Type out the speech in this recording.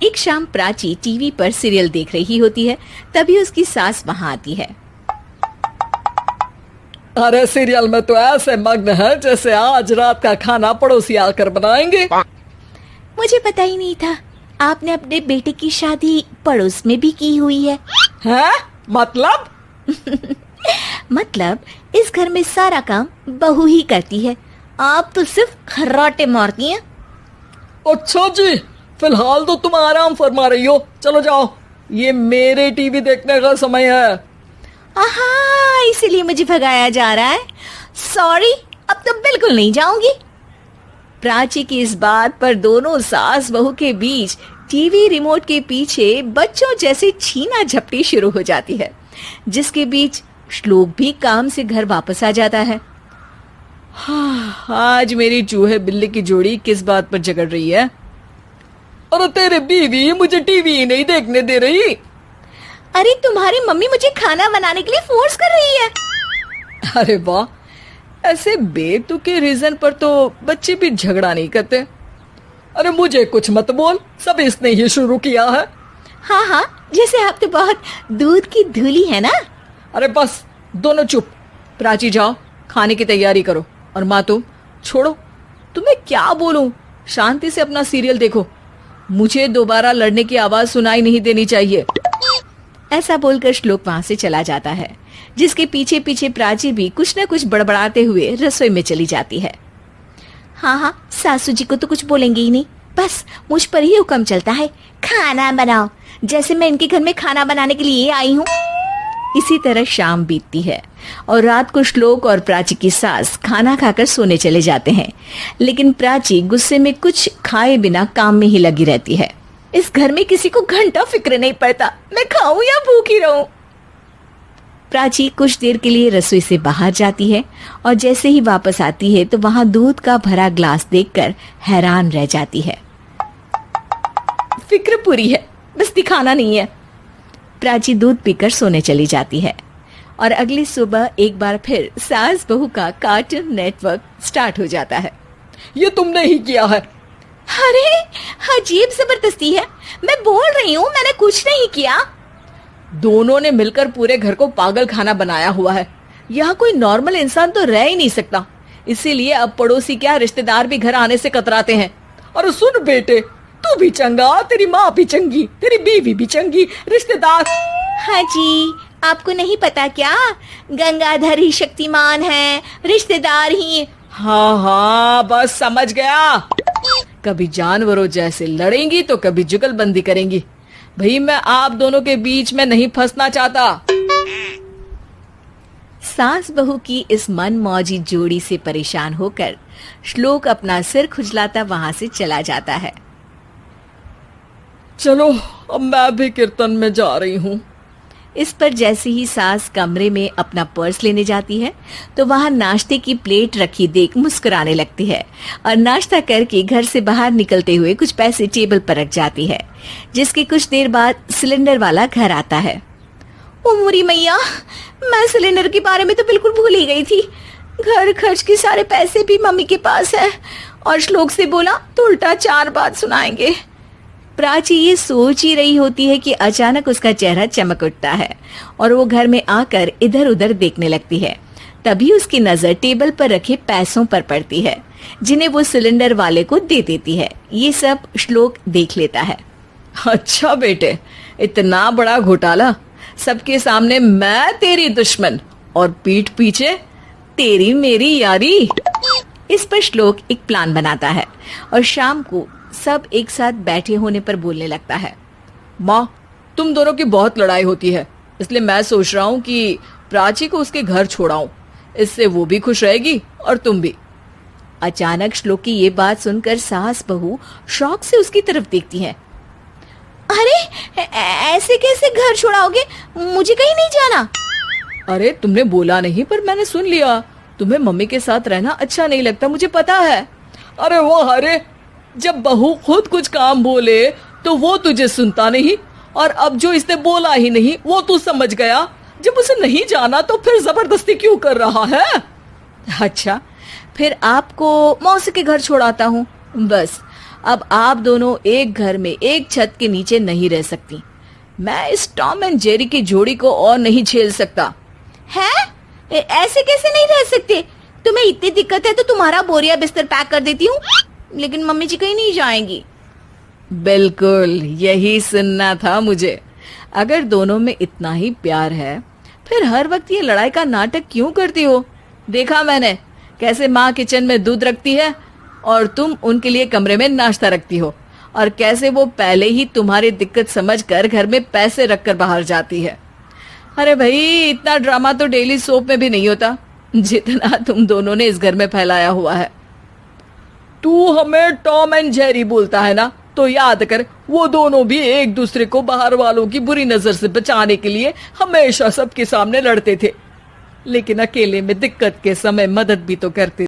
एक शाम प्राची टीवी पर सीरियल देख रही होती है। तभी उसकी सास वहाँ आती है। अरे सीरियल में तो ऐसे मग्न है जैसे आज रात का खाना पड़ोसी आकर बनाएंगे। मुझे पता ही नहीं था आपने अपने बेटे की शादी पड़ोस में भी की हुई है। हैं? मतलब? मतलब इस घर में सारा काम बहू ही करती है, आप तो सिर्फ खर्राटे मारती हैं। अच्छा जी, फिलहाल तो तुम आराम फरमा रही हो, चलो जाओ, ये मेरे टीवी देखने का समय है। आहा, इसीलिए मुझे भगाया जा रहा है। सॉरी, अब तो बिल्कुल नहीं जाऊंगी। प्राची की इस बात पर दोनों सास बहू के बीच टीवी रिमोट के पीछे बच्चों जैसे छीना झपटी शुरू हो जाती है, जिसके बीच श्लोक भी काम से घर वापस आ जाता है। आज मेरी चूहे बिल्ली की जोड़ी किस बात पर झगड़ रही है? अरे तेरे बीवी मुझे टीवी ही नहीं देखने दे रही। अरे तुम्हारी मम्मी मुझे खाना बनाने के लिए फोर्स कर रही है। अरे वाह, ऐसे बेतुके रीजन पर तो बच्चे भी झगड़ा नहीं करते। अरे मुझे कुछ मत बोल, सब इसने ही शुरू किया है। हाँ हाँ, जैसे आप तो बहुत दूध की धूली है ना। अरे बस, दोनों चुप। प्राची जाओ, खाने की तैयारी करो। और माँ तुम छोड़ो, तुम्हें क्या बोलूं, शांति से अपना सीरियल देखो, मुझे दोबारा लड़ने की आवाज सुनाई नहीं देनी चाहिए। ऐसा बोलकर श्लोक वहां से चला जाता है, जिसके पीछे पीछे प्राची भी कुछ न कुछ बड़बड़ाते हुए रसोई में चली जाती है। हाँ हाँ, सासू जी को तो कुछ बोलेंगे ही नहीं, बस मुझ पर ही हुक्म चलता है, खाना बनाओ, जैसे मैं इनके घर में खाना बनाने के लिए आई हूँ। इसी तरह शाम बीतती है और रात को श्लोक और प्राची की सास खाना खाकर सोने चले जाते हैं, लेकिन प्राची गुस्से में कुछ खाए बिना काम में ही लगी रहती है। इस घर में किसी को घंटा फिक्र नहीं पड़ता, मैं खाऊं या भूखी रहूं। प्राची कुछ देर के लिए रसोई से बाहर जाती है और जैसे ही वापस आती है तो वहां दूध का भरा ग्लास देखकर हैरान रह जाती है। फिक्र पूरी है, बस दिखाना नहीं है। प्राची दूध पीकर सोने चली जाती है और अगली सुबह एक बार फिर सास बहू का कार्टून नेटवर्क स्टार्ट हो जाता है। ये तुमने ही किया है। अरे अजीब जबरदस्ती है, मैं बोल रही हूँ मैंने कुछ नहीं किया। दोनों ने मिलकर पूरे घर को पागल खाना बनाया हुआ है। यहाँ कोई नॉर्मल इंसान तो रह ही नहीं सकता, इसीलिए अब पड़ोसी क्या रिश्तेदार भी घर आने से कतराते हैं। और सुन बेटे, तू भी चंगा, तेरी माँ भी चंगी, तेरी बीवी भी चंगी, रिश्तेदार। हाँ जी, आपको नहीं पता क्या, गंगाधर ही शक्तिमान है, रिश्तेदार ही। हाँ हाँ, बस समझ गया। कभी जानवरों जैसे लड़ेंगी तो कभी जुगलबंदी करेंगी। भाई मैं आप दोनों के बीच में नहीं फंसना चाहता। सास बहू की इस मन मौजी जोड़ी से परेशान होकर श्लोक अपना सिर खुजलाता वहां से चला जाता है। चलो अब मैं भी कीर्तन में जा रही हूँ। इस पर जैसे ही सास कमरे में अपना पर्स लेने जाती है तो वहां नाश्ते की प्लेट रखी देख मुस्कुराने लगती है और नाश्ता करके घर से बाहर निकलते हुए कुछ पैसे टेबल पर रख जाती है, जिसके कुछ देर बाद सिलेंडर वाला घर आता है। ओ मोरी मैया, मैं सिलेंडर के बारे में तो बिल्कुल भूल ही गई थी। घर खर्च के सारे पैसे भी मम्मी के पास है और श्लोक से बोला तो उल्टा 4 बात सुनाएंगे। प्राची ये सोच ही रही होती है कि अचानक उसका चेहरा चमक उठता है और वो घर में आकर इधर उधर देखने लगती है। तभी उसकी नजर टेबल पर रखे पैसों पर पड़ती है, जिन्हें वो सिलेंडर वाले को दे देती है। ये सब श्लोक देख लेता है। अच्छा बेटे, इतना बड़ा घोटाला, सबके सामने मैं तेरी दुश्मन और पीठ पीछे तेरी मेरी यारी। इस पर श्लोक एक प्लान बनाता है और शाम को सब एक साथ बैठे होने पर बोलने लगता है। माँ, तुम दोनों की बहुत लड़ाई होती है, इसलिए मैं सोच रहा हूँ कि प्राची को उसके घर छोड़ाऊं, इससे वो भी खुश रहेगी और तुम भी। अचानक श्लोक की ये बात सुनकर सास बहू शौक से उसकी तरफ देखती हैं। अरे ऐसे कैसे घर छोड़ाओगे, मुझे कहीं नहीं जाना। अरे तुमने बोला नहीं पर मैंने सुन लिया, तुम्हें मम्मी के साथ रहना अच्छा नहीं लगता, मुझे पता है। अरे वो, अरे जब बहू खुद कुछ काम बोले तो वो तुझे सुनता नहीं, और अब जो इसने बोला ही नहीं वो तू समझ गया। जब उसे नहीं जाना तो फिर जबरदस्ती क्यों कर रहा है? अच्छा, फिर आपको मौसी के घर छोड़ाता हूँ, बस अब आप दोनों एक घर में एक छत के नीचे नहीं रह सकती। मैं इस टॉम एंड जेरी की जोड़ी को और नहीं झेल सकता। है? ऐसे कैसे नहीं रह सकते? तुम्हें इतनी दिक्कत है तो तुम्हारा बोरिया बिस्तर पैक कर देती हूँ, लेकिन मम्मी जी कहीं नहीं जाएंगी। बिल्कुल यही सुनना था मुझे। अगर दोनों में इतना ही प्यार है फिर हर वक्त ये लड़ाई का नाटक क्यों करती हो? देखा मैंने कैसे माँ किचन में दूध रखती है और तुम उनके लिए कमरे में नाश्ता रखती हो, और कैसे वो पहले ही तुम्हारी दिक्कत समझकर घर में पैसे रखकर बाहर जाती है। अरे भाई, इतना ड्रामा तो डेली सोप में भी नहीं होता जितना तुम दोनों ने इस घर में फैलाया हुआ है। तू हमें टॉम एंड जेरी बोलता है ना, तो याद कर वो दोनों भी एक दूसरे को बाहर वालों की बुरी नजर से बचाने के लिए हमेशा सबके सामने लड़ते थे, लेकिन अकेले में दिक्कत के समय मदद भी तो करते